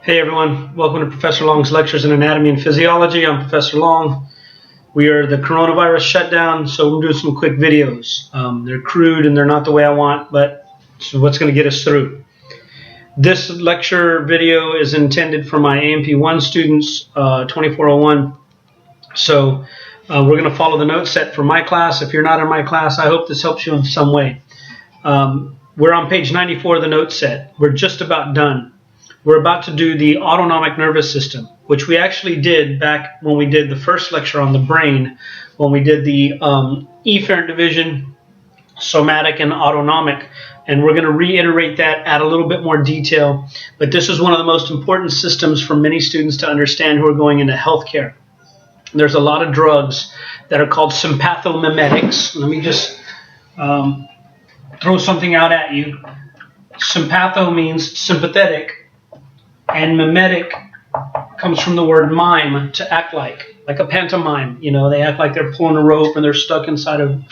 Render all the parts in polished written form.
Hey everyone, welcome to Professor Long's Lectures in Anatomy and Physiology. I'm Professor Long. We are the coronavirus shutdown, so we're doing some quick videos. They're crude and they're not the way I want, but it's what's going to get us through. This lecture video is intended for my AMP1 students, 2401. So we're going to follow the note set for my class. If you're not in my class, I hope this helps you in some way. We're on page 94 of the note set. We're just about done. We're about to do the autonomic nervous system, which we actually did back when we did the first lecture on the brain, when we did the efferent division, somatic and autonomic. And we're going to reiterate that, add a little bit more detail. But this is one of the most important systems for many students to understand who are going into healthcare. There's a lot of drugs that are called sympathomimetics. Let me just throw something out at you. Sympatho means sympathetic. And mimetic comes from the word mime, to act like a pantomime. You know, they act like they're pulling a rope and they're stuck inside a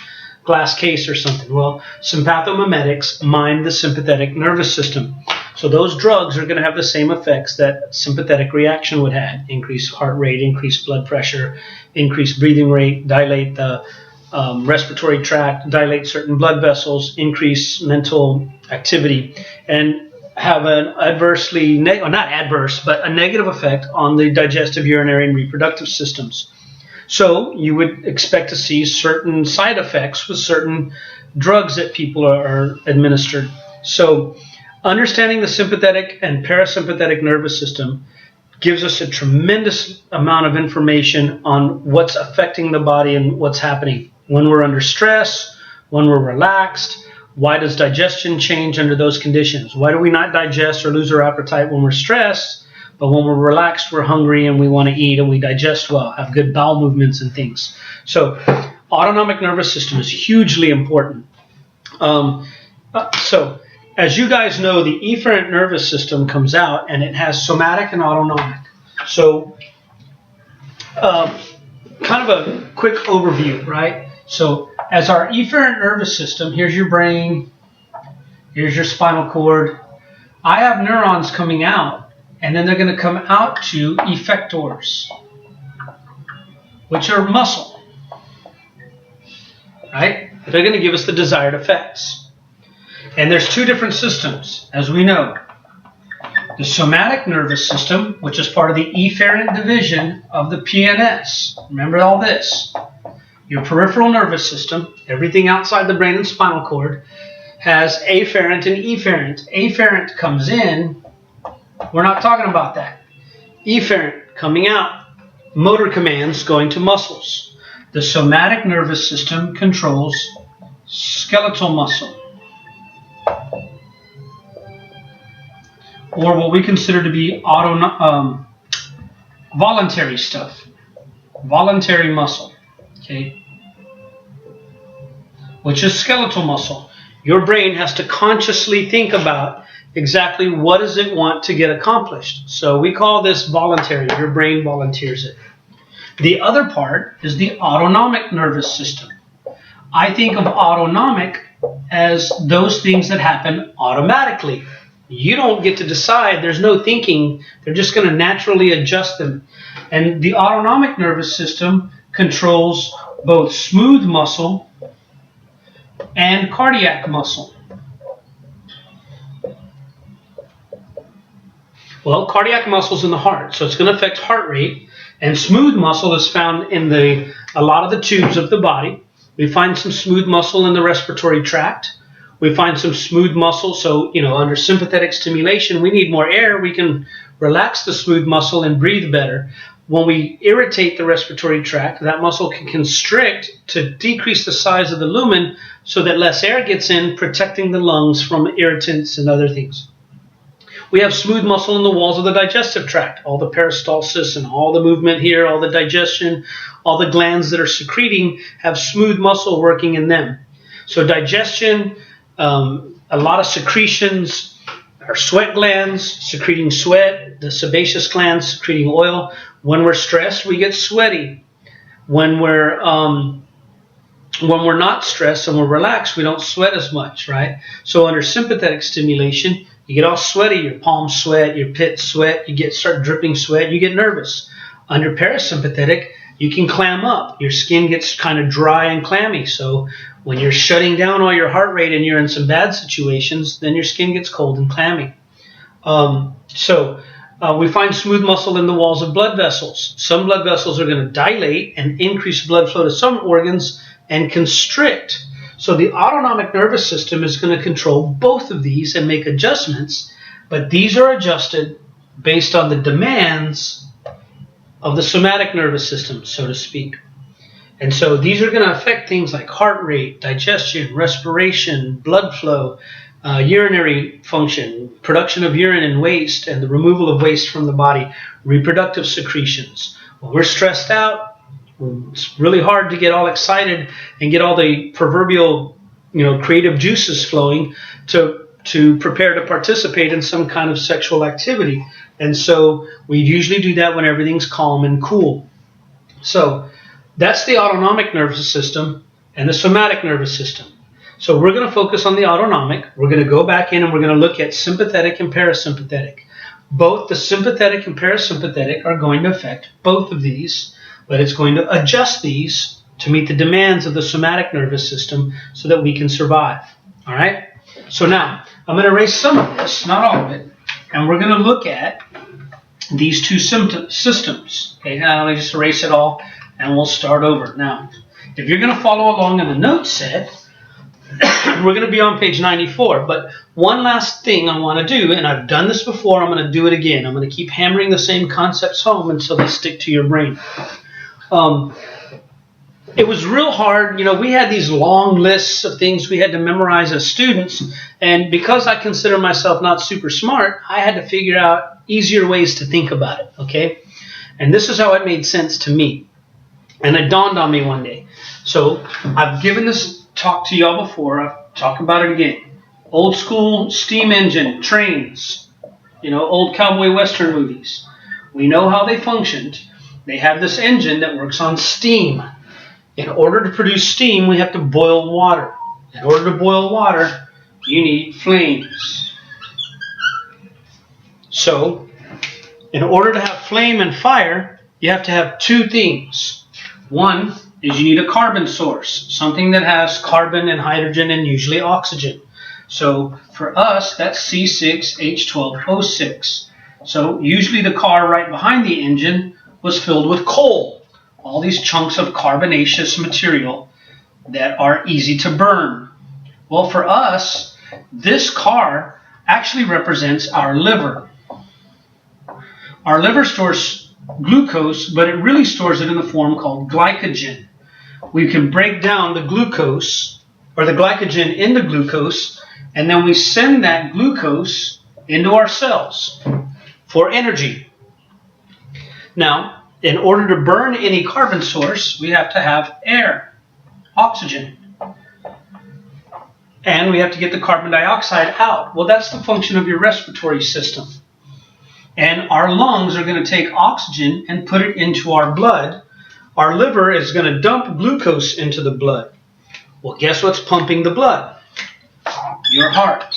glass case or something. Well, sympathomimetics mime the sympathetic nervous system. So those drugs are going to have the same effects that sympathetic reaction would have. Increase heart rate, increase blood pressure, increase breathing rate, dilate the respiratory tract, dilate certain blood vessels, increase mental activity, and have an adversely, not adverse, but a negative effect on the digestive, urinary, and reproductive systems. So you would expect to see certain side effects with certain drugs that people are administered. So understanding the sympathetic and parasympathetic nervous system gives us a tremendous amount of information on what's affecting the body and what's happening when we're under stress, when we're relaxed. Why does digestion change under those conditions? Why do we not digest or lose our appetite when we're stressed, but when we're relaxed, we're hungry and we want to eat and we digest well, have good bowel movements and things? So autonomic nervous system is hugely important. So as you guys know, the efferent nervous system comes out and it has somatic and autonomic. So kind of a quick overview, right? So as our efferent nervous system, here's your brain, here's your spinal cord. I have neurons coming out, and then they're going to come out to effectors, which are muscle, right? They're going to give us the desired effects. And there's two different systems, as we know. The somatic nervous system, which is part of the efferent division of the PNS. Remember all this. Your peripheral nervous system, everything outside the brain and spinal cord, has afferent and efferent. Afferent comes in, we're not talking about that. Efferent coming out, motor commands going to muscles. The somatic nervous system controls skeletal muscle, or what we consider to be voluntary stuff, voluntary muscle. Okay, which is skeletal muscle. Your brain has to consciously think about exactly what does it want to get accomplished. So we call this voluntary. Your brain volunteers it. The other part is the autonomic nervous system. I think of autonomic as those things that happen automatically. You don't get to decide. There's no thinking. They're just going to naturally adjust them. And the autonomic nervous system controls both smooth muscle and cardiac muscle. Well, cardiac muscle is in the heart, so it's going to affect heart rate, and smooth muscle is found in a lot of the tubes of the body. We find some smooth muscle in the respiratory tract. We find some smooth muscle, so under sympathetic stimulation, we need more air. We can relax the smooth muscle and breathe better. When we irritate the respiratory tract, that muscle can constrict to decrease the size of the lumen so that less air gets in, protecting the lungs from irritants and other things. We have smooth muscle in the walls of the digestive tract, all the peristalsis and all the movement here, all the digestion, all the glands that are secreting have smooth muscle working in them. So digestion, a lot of secretions, our sweat glands secreting sweat, the sebaceous glands secreting oil. When we're stressed, we get sweaty. When we're not stressed and we're relaxed, we don't sweat as much, right? So under sympathetic stimulation, You get all sweaty, your palms sweat, your pits sweat, start dripping sweat, you get nervous. Under parasympathetic, you can clam up. Your skin gets kind of dry and clammy. So when you're shutting down all your heart rate and you're in some bad situations, then your skin gets cold and clammy. We find smooth muscle in the walls of blood vessels. Some blood vessels are going to dilate and increase blood flow to some organs and constrict. So the autonomic nervous system is going to control both of these and make adjustments, but these are adjusted based on the demands of the somatic nervous system, so to speak. And so these are going to affect things like heart rate, digestion, respiration, blood flow, urinary function, production of urine and waste, and the removal of waste from the body, reproductive secretions. When we're stressed out, it's really hard to get all excited and get all the proverbial, creative juices flowing to prepare to participate in some kind of sexual activity. And so we usually do that when everything's calm and cool. So that's the autonomic nervous system and the somatic nervous system. So we're going to focus on the autonomic. We're going to go back in and we're going to look at sympathetic and parasympathetic. Both the sympathetic and parasympathetic are going to affect both of these, but it's going to adjust these to meet the demands of the somatic nervous system so that we can survive. All right? So now, I'm going to erase some of this, not all of it, and we're going to look at these two systems. Okay, now let me just erase it all, and we'll start over. Now, if you're going to follow along in the note set, we're going to be on page 94, but one last thing I want to do, and I've done this before, I'm going to do it again. I'm going to keep hammering the same concepts home until they stick to your brain. It was real hard. We had these long lists of things we had to memorize as students, and because I consider myself not super smart, I had to figure out easier ways to think about it, okay? And this is how it made sense to me, and it dawned on me one day. So I've given this talk to y'all before. I've talked about it again. Old school steam engine, trains, old cowboy western movies. We know how they functioned. They have this engine that works on steam. In order to produce steam, we have to boil water. In order to boil water, you need flames. So, in order to have flame and fire, you have to have two things. One is you need a carbon source, something that has carbon and hydrogen and usually oxygen. So, for us, that's C6H12O6. So, usually the car right behind the engine was filled with coal. All these chunks of carbonaceous material that are easy to burn. Well, for us, this car actually represents our liver. Our liver stores glucose, but it really stores it in the form called glycogen. We can break down the glucose or the glycogen into glucose, and then we send that glucose into our cells for energy. Now, in order to burn any carbon source, we have to have air, oxygen. And we have to get the carbon dioxide out. Well, that's the function of your respiratory system. And our lungs are going to take oxygen and put it into our blood. Our liver is going to dump glucose into the blood. Well, guess what's pumping the blood? Your heart.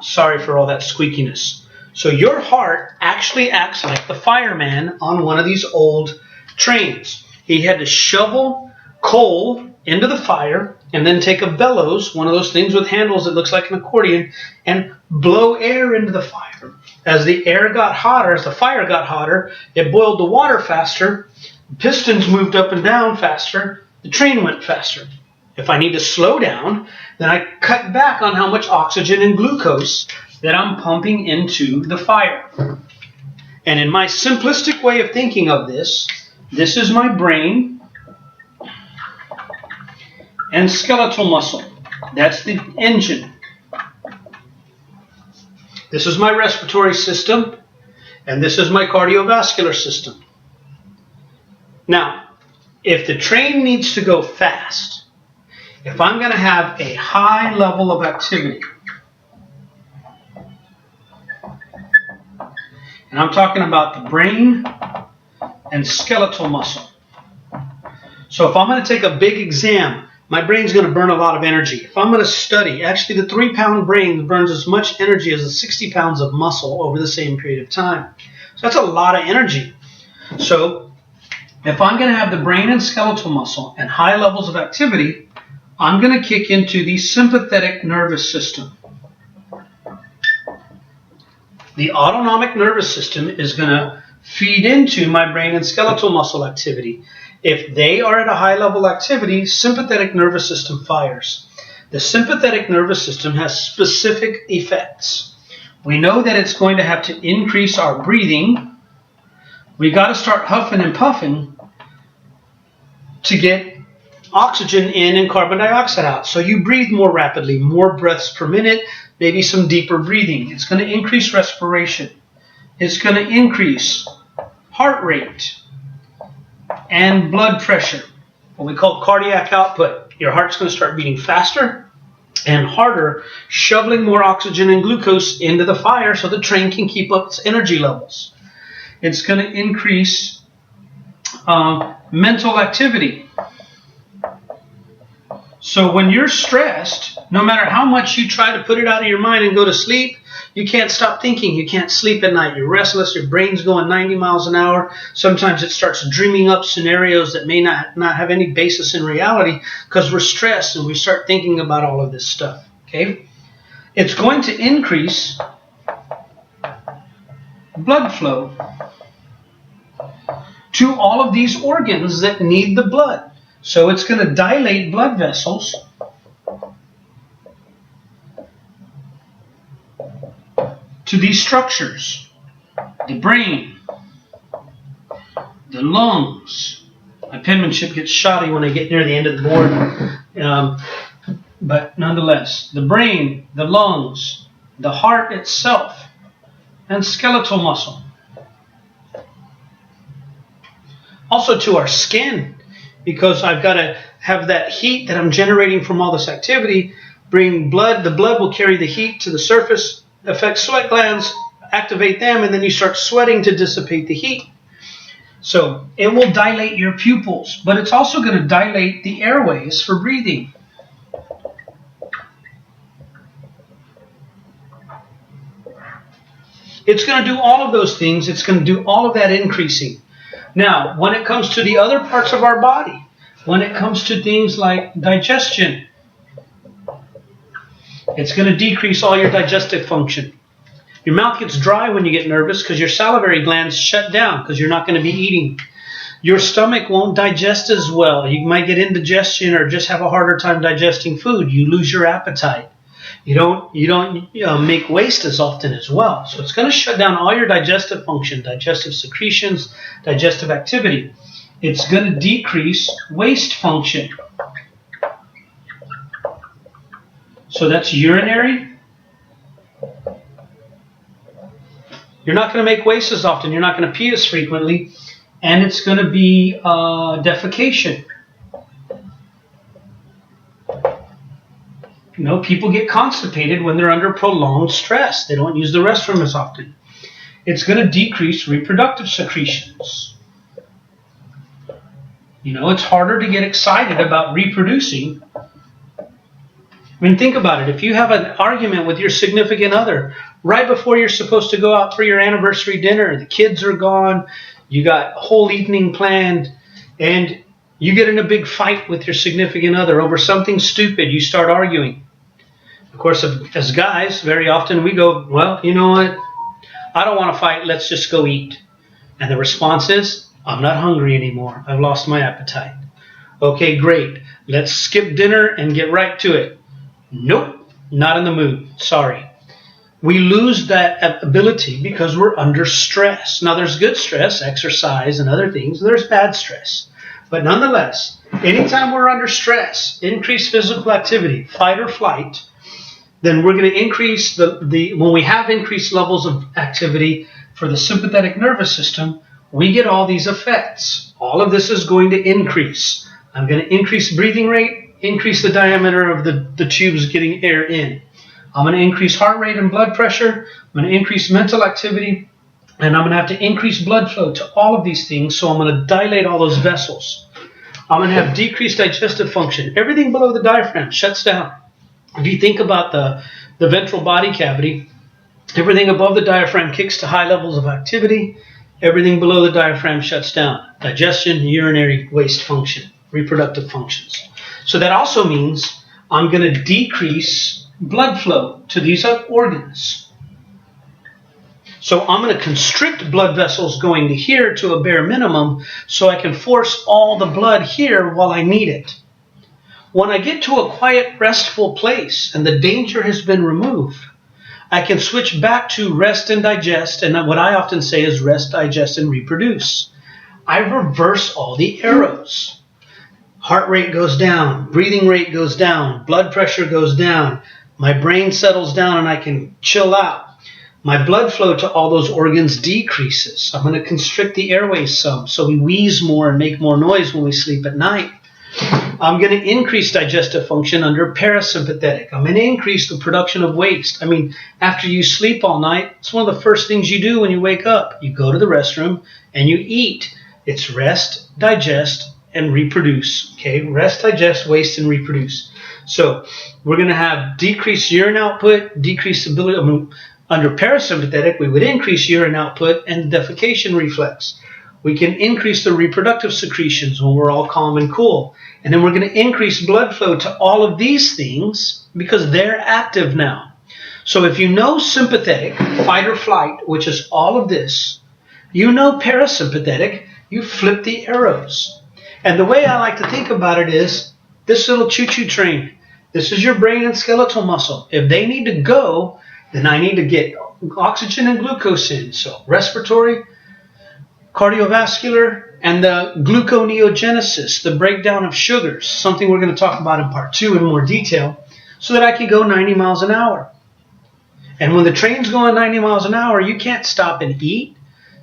Sorry for all that squeakiness. So your heart actually acts like the fireman on one of these old trains. He had to shovel coal into the fire and then take a bellows, one of those things with handles that looks like an accordion, and blow air into the fire. As the air got hotter, as the fire got hotter, it boiled the water faster, the pistons moved up and down faster, the train went faster. If I need to slow down, then I cut back on how much oxygen and glucose that I'm pumping into the fire. And in my simplistic way of thinking of this, this is my brain and skeletal muscle. That's the engine. This is my respiratory system, and this is my cardiovascular system. Now, if the train needs to go fast, if I'm going to have a high level of activity, and I'm talking about the brain and skeletal muscle. So if I'm going to take a big exam my brain's going to burn a lot of energy. If I'm going to study, actually the 3-pound brain burns as much energy as the 60 pounds of muscle over the same period of time. So that's a lot of energy. So if I'm going to have the brain and skeletal muscle and high levels of activity, I'm going to kick into the sympathetic nervous system. The autonomic nervous system is going to feed into my brain and skeletal muscle activity. If they are at a high level activity, sympathetic nervous system fires. The sympathetic nervous system has specific effects. We know that it's going to have to increase our breathing. We got to start huffing and puffing to get oxygen in and carbon dioxide out. So you breathe more rapidly, more breaths per minute, maybe some deeper breathing. It's going to increase respiration. It's going to increase heart rate and blood pressure, what we call cardiac output. Your heart's going to start beating faster and harder, shoveling more oxygen and glucose into the fire so the train can keep up its energy levels. It's going to increase mental activity. So when you're stressed, no matter how much you try to put it out of your mind and go to sleep, you can't stop thinking. You can't sleep at night. You're restless. Your brain's going 90 miles an hour. Sometimes it starts dreaming up scenarios that may not have any basis in reality because we're stressed and we start thinking about all of this stuff. Okay? It's going to increase blood flow to all of these organs that need the blood. So it's going to dilate blood vessels to these structures, the brain, the lungs. My penmanship gets shoddy when I get near the end of the board, but nonetheless, the brain, the lungs, the heart itself, and skeletal muscle. Also to our skin, because I've got to have that heat that I'm generating from all this activity, bring blood. The blood will carry the heat to the surface, affect sweat glands, activate them, and then you start sweating to dissipate the heat. So it will dilate your pupils, but it's also going to dilate the airways for breathing. It's going to do all of those things. It's going to do all of that increasing. Now, when it comes to the other parts of our body, when it comes to things like digestion, it's going to decrease all your digestive function. Your mouth gets dry when you get nervous because your salivary glands shut down because you're not going to be eating. Your stomach won't digest as well. You might get indigestion or just have a harder time digesting food. You lose your appetite. You don't make waste as often as well. So it's going to shut down all your digestive function, digestive secretions, digestive activity. It's going to decrease waste function. So that's urinary. You're not going to make waste as often. You're not going to pee as frequently. And it's going to be defecation. You know, people get constipated when they're under prolonged stress. They don't use the restroom as often. It's going to decrease reproductive secretions. You know, it's harder to get excited about reproducing. I mean, think about it. If you have an argument with your significant other right before you're supposed to go out for your anniversary dinner, the kids are gone, you got a whole evening planned, and you get in a big fight with your significant other over something stupid, you start arguing. Of course, as guys, very often we go, well, you know what? I don't want to fight. Let's just go eat. And the response is, I'm not hungry anymore. I've lost my appetite. Okay, great. Let's skip dinner and get right to it. Nope, not in the mood. Sorry. We lose that ability because we're under stress. Now, there's good stress, exercise and other things. There's bad stress. But nonetheless, anytime we're under stress, increased physical activity, fight or flight, then we're going to increase when we have increased levels of activity for the sympathetic nervous system, we get all these effects. All of this is going to increase. I'm going to increase breathing rate, increase the diameter of the tubes getting air in. I'm going to increase heart rate and blood pressure. I'm going to increase mental activity. And I'm going to have to increase blood flow to all of these things. So I'm going to dilate all those vessels. I'm going to have decreased digestive function. Everything below the diaphragm shuts down. If you think about the ventral body cavity, everything above the diaphragm kicks to high levels of activity. Everything below the diaphragm shuts down. Digestion, urinary waste function, reproductive functions. So that also means I'm going to decrease blood flow to these organs. So I'm going to constrict blood vessels going to here to a bare minimum so I can force all the blood here while I need it. When I get to a quiet, restful place and the danger has been removed, I can switch back to rest and digest, and what I often say is rest, digest, and reproduce. I reverse all the arrows. Heart rate goes down, breathing rate goes down, blood pressure goes down, my brain settles down and I can chill out. My blood flow to all those organs decreases. I'm going to constrict the airways some so we wheeze more and make more noise when we sleep at night. I'm going to increase digestive function under parasympathetic. I'm going to increase the production of waste. I mean, after you sleep all night, it's one of the first things you do when you wake up. You go to the restroom and you eat. It's rest, digest, and reproduce. Okay, rest, digest, waste, and reproduce. So we're going to have decreased urine output, decreased ability. Under parasympathetic, we would increase urine output and defecation reflex. We can increase the reproductive secretions when we're all calm and cool. And then we're going to increase blood flow to all of these things because they're active now. So if you know sympathetic, fight or flight, which is all of this, you know parasympathetic, you flip the arrows. And the way I like to think about it is this little choo-choo train. This is your brain and skeletal muscle. If they need to go, then I need to get oxygen and glucose in. So respiratory, cardiovascular, and the gluconeogenesis, the breakdown of sugars, something we're going to talk about in part 2 in more detail, so that I can go 90 miles an hour. And when the train's going 90 miles an hour, you can't stop and eat.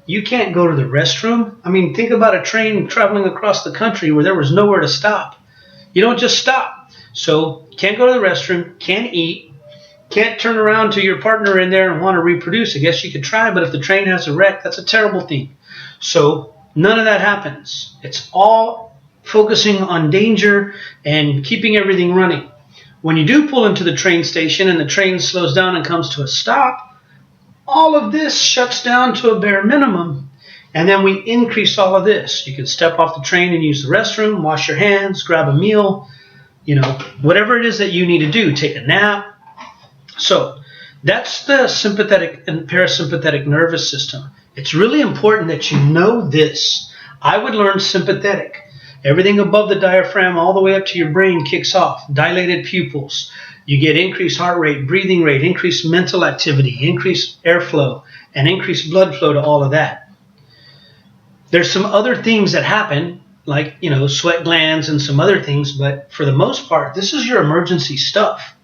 You can't go to the restroom. I mean, think about a train traveling across the country where there was nowhere to stop. You don't just stop. So can't go to the restroom, can't eat, can't turn around to your partner in there and want to reproduce. I guess you could try, but if the train has a wreck, that's a terrible thing. So none of that happens. It's all focusing on danger and keeping everything running. When you do pull into the train station and the train slows down and comes to a stop, all of this shuts down to a bare minimum, and then we increase all of this. You can step off the train and use the restroom, wash your hands, grab a meal, whatever it is that you need to do, take a nap. So that's the sympathetic and parasympathetic nervous system. It's really important that you know this. I would learn sympathetic. Everything above the diaphragm all the way up to your brain kicks off. Dilated pupils. You get increased heart rate, breathing rate, increased mental activity, increased airflow, and increased blood flow to all of that. There's some other things that happen, like, sweat glands and some other things, but for the most part, this is your emergency stuff.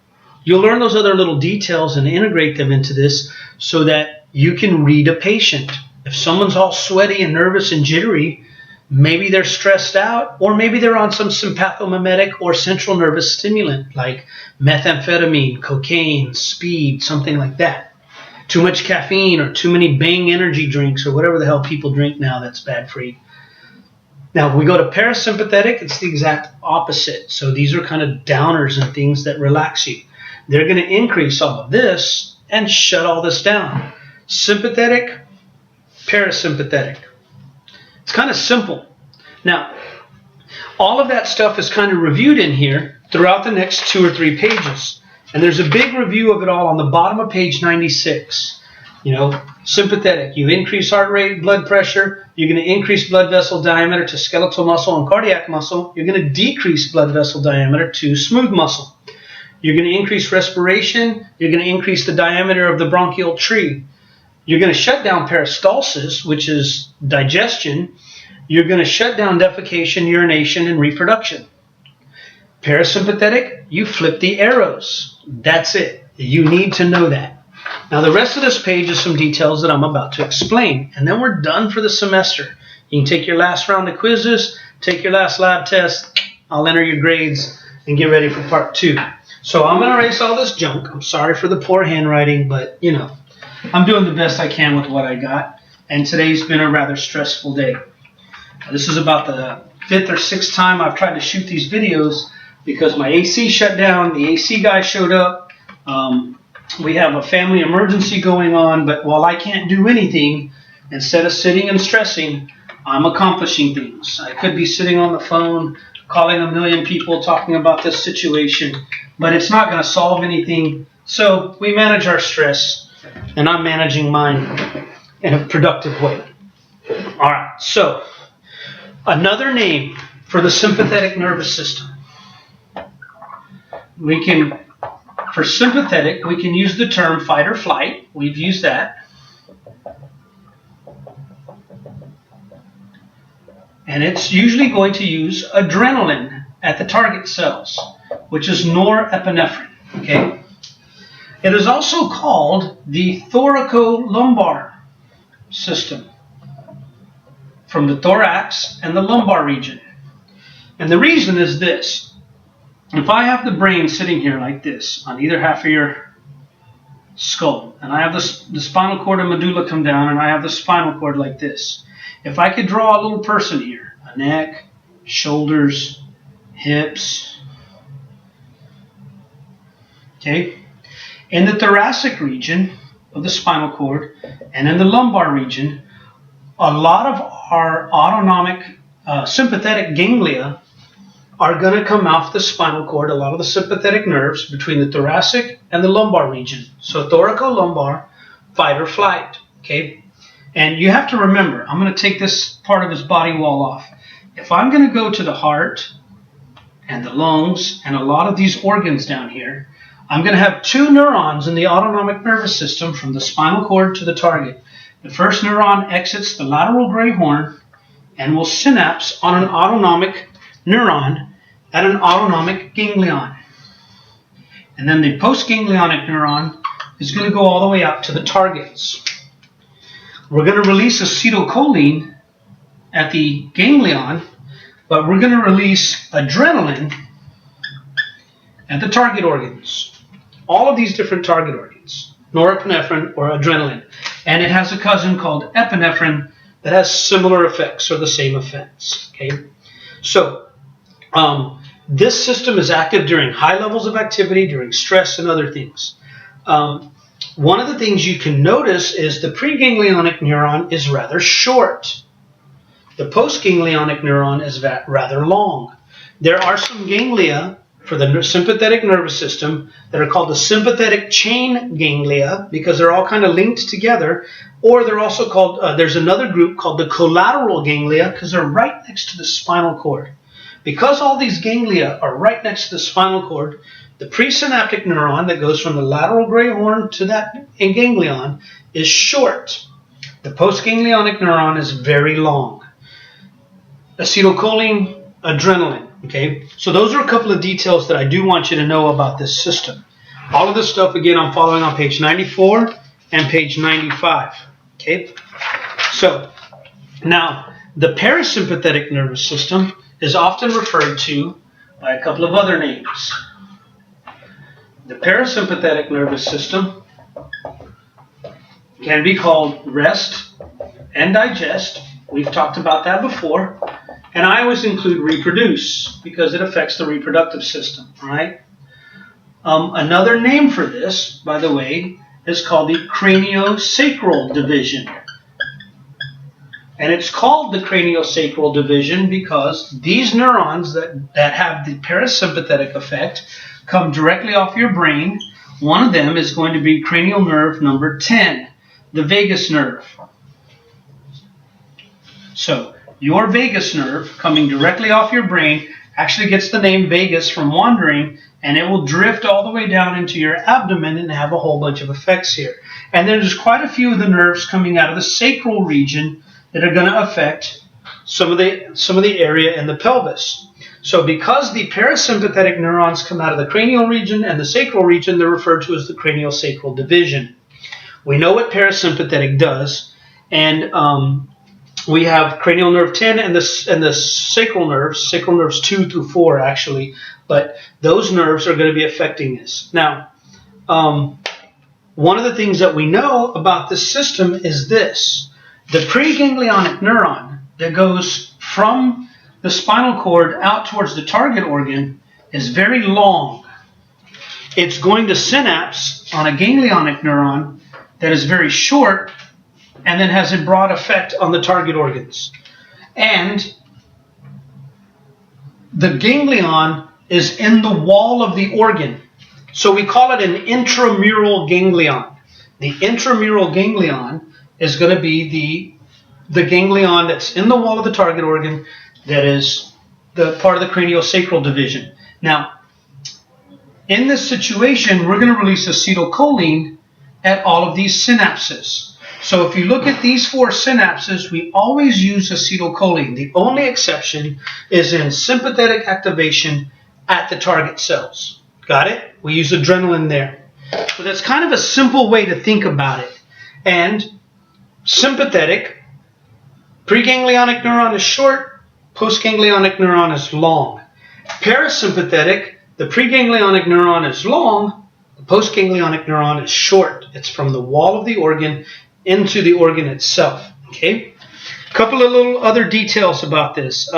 You'll learn those other little details and integrate them into this so that you can read a patient. If someone's all sweaty and nervous and jittery, maybe they're stressed out, or maybe they're on some sympathomimetic or central nervous stimulant like methamphetamine, cocaine, speed, something like that. Too much caffeine or too many Bang energy drinks or whatever the hell people drink now that's bad for you. Now, when we go to parasympathetic, it's the exact opposite. So these are kind of downers and things that relax you. They're going to increase all of this and shut all this down. Sympathetic, parasympathetic. It's kind of simple. Now, all of that stuff is kind of reviewed in here throughout the next 2 or 3 pages. And there's a big review of it all on the bottom of page 96. Sympathetic. You increase heart rate, blood pressure. You're going to increase blood vessel diameter to skeletal muscle and cardiac muscle. You're going to decrease blood vessel diameter to smooth muscle. You're going to increase respiration. You're going to increase the diameter of the bronchial tree. You're going to shut down peristalsis, which is digestion. You're going to shut down defecation, urination, and reproduction. Parasympathetic, you flip the arrows. That's it. You need to know that. Now, the rest of this page is some details that I'm about to explain, and then we're done for the semester. You can take your last round of quizzes, take your last lab test. I'll enter your grades and get ready for part 2. So I'm going to erase all this junk. I'm sorry for the poor handwriting, but, I'm doing the best I can with what I got. And today's been a rather stressful day. This is about the 5th or 6th time I've tried to shoot these videos because my AC shut down. The AC guy showed up. We have a family emergency going on, but while I can't do anything, instead of sitting and stressing, I'm accomplishing things. I could be sitting on the phone, calling a million people, talking about this situation, but it's not going to solve anything. So we manage our stress, and I'm managing mine in a productive way. All right, so another name for the sympathetic nervous system. For sympathetic, we can use the term fight or flight. We've used that. And it's usually going to use adrenaline at the target cells, which is norepinephrine. Okay? It is also called the thoracolumbar system, from the thorax and the lumbar region. And the reason is this. If I have the brain sitting here like this on either half of your skull, and I have the spinal cord and medulla come down, and I have the spinal cord like this, if I could draw a little person here, a neck, shoulders, hips, okay, in the thoracic region of the spinal cord and in the lumbar region, a lot of our autonomic sympathetic ganglia are going to come off the spinal cord, a lot of the sympathetic nerves between the thoracic and the lumbar region. So thoracolumbar, fight or flight, okay? And you have to remember, I'm going to take this part of his body wall off. If I'm going to go to the heart and the lungs and a lot of these organs down here, I'm going to have two neurons in the autonomic nervous system from the spinal cord to the target. The first neuron exits the lateral gray horn and will synapse on an autonomic neuron at an autonomic ganglion. And then the postganglionic neuron is going to go all the way out to the targets. We're going to release acetylcholine at the ganglion, but we're going to release adrenaline at the target organs. All of these different target organs, norepinephrine or adrenaline. And it has a cousin called epinephrine that has similar effects or the same effects. Okay, so this system is active during high levels of activity, during stress and other things. One of the things you can notice is the preganglionic neuron is rather short. The postganglionic neuron is rather long. There are some ganglia for the sympathetic nervous system that are called the sympathetic chain ganglia because they're all kind of linked together, or they're also called, there's another group called the collateral ganglia because they're right next to the spinal cord. Because all these ganglia are right next to the spinal cord, the presynaptic neuron that goes from the lateral gray horn to that ganglion is short. The postganglionic neuron is very long. Acetylcholine, adrenaline. Okay, so those are a couple of details that I do want you to know about this system. All of this stuff, again, I'm following on page 94 and page 95. Okay, so now the parasympathetic nervous system is often referred to by a couple of other names. The parasympathetic nervous system can be called rest and digest. We've talked about that before. And I always include reproduce because it affects the reproductive system, right? Another name for this, by the way, is called the craniosacral division. And it's called the craniosacral division because these neurons that have the parasympathetic effect come directly off your brain. One of them is going to be cranial nerve number 10, the vagus nerve. So your vagus nerve coming directly off your brain actually gets the name vagus from wandering, and it will drift all the way down into your abdomen and have a whole bunch of effects here. And then there's quite a few of the nerves coming out of the sacral region that are going to affect some of the area in the pelvis. So because the parasympathetic neurons come out of the cranial region and the sacral region, they're referred to as the craniosacral division. We know what parasympathetic does, and we have cranial nerve 10 and the sacral nerves 2 through 4 actually, but those nerves are going to be affecting this. Now, one of the things that we know about this system is this. The preganglionic neuron that goes from the spinal cord out towards the target organ is very long. It's going to synapse on a ganglionic neuron that is very short and then has a broad effect on the target organs. And the ganglion is in the wall of the organ. So we call it an intramural ganglion. The intramural ganglion is going to be the ganglion that's in the wall of the target organ that is the part of the craniosacral division. Now, in this situation, we're going to release acetylcholine at all of these synapses. So if you look at these 4 synapses, we always use acetylcholine. The only exception is in sympathetic activation at the target cells. Got it? We use adrenaline there. So that's kind of a simple way to think about it. And sympathetic, preganglionic neuron is short, postganglionic neuron is long. Parasympathetic, the preganglionic neuron is long, the postganglionic neuron is short. It's from the wall of the organ into the organ itself. Okay? A couple of little other details about this.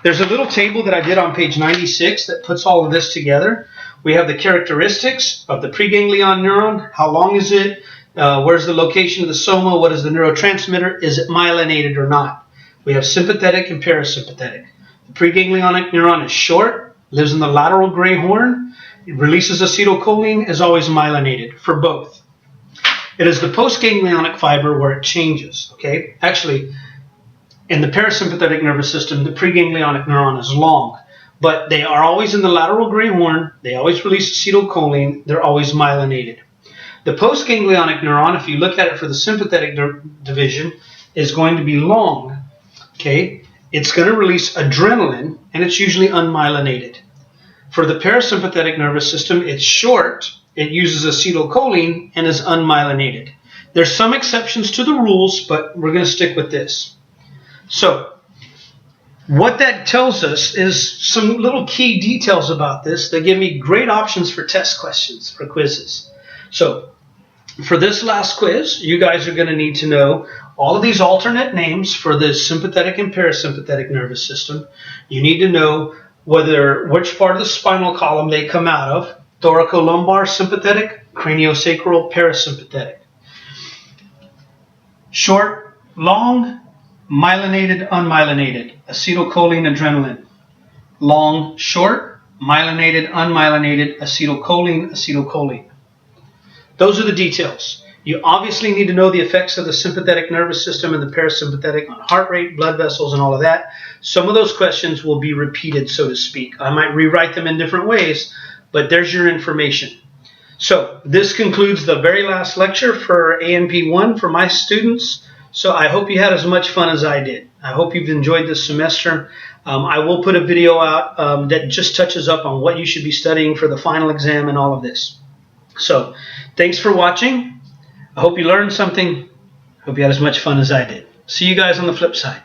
There's a little table that I did on page 96 that puts all of this together. We have the characteristics of the preganglion neuron. How long is it? Where's the location of the soma? What is the neurotransmitter? Is it myelinated or not? We have sympathetic and parasympathetic. The preganglionic neuron is short, lives in the lateral gray horn. It releases acetylcholine, is always myelinated for both. It is the postganglionic fiber where it changes. Okay, actually, in the parasympathetic nervous system, the preganglionic neuron is long, but they are always in the lateral gray horn. They always release acetylcholine. They're always myelinated. The postganglionic neuron, if you look at it for the sympathetic division, is going to be long. Okay, it's going to release adrenaline, and it's usually unmyelinated. For the parasympathetic nervous system, it's short. It uses acetylcholine and is unmyelinated. There's some exceptions to the rules, but we're going to stick with this. So, what that tells us is some little key details about this that give me great options for test questions, for quizzes. So, for this last quiz, you guys are going to need to know all of these alternate names for the sympathetic and parasympathetic nervous system. You need to know which part of the spinal column they come out of. Thoracolumbar sympathetic, craniosacral parasympathetic. Short, long, myelinated, unmyelinated, acetylcholine, adrenaline. Long, short, myelinated, unmyelinated, acetylcholine, acetylcholine. Those are the details. You obviously need to know the effects of the sympathetic nervous system and the parasympathetic on heart rate, blood vessels, and all of that. Some of those questions will be repeated, so to speak. I might rewrite them in different ways, but there's your information. So this concludes the very last lecture for ANP1 for my students. So I hope you had as much fun as I did. I hope you've enjoyed this semester. I will put a video out that just touches up on what you should be studying for the final exam and all of this. So thanks for watching. I hope you learned something. I hope you had as much fun as I did. See you guys on the flip side.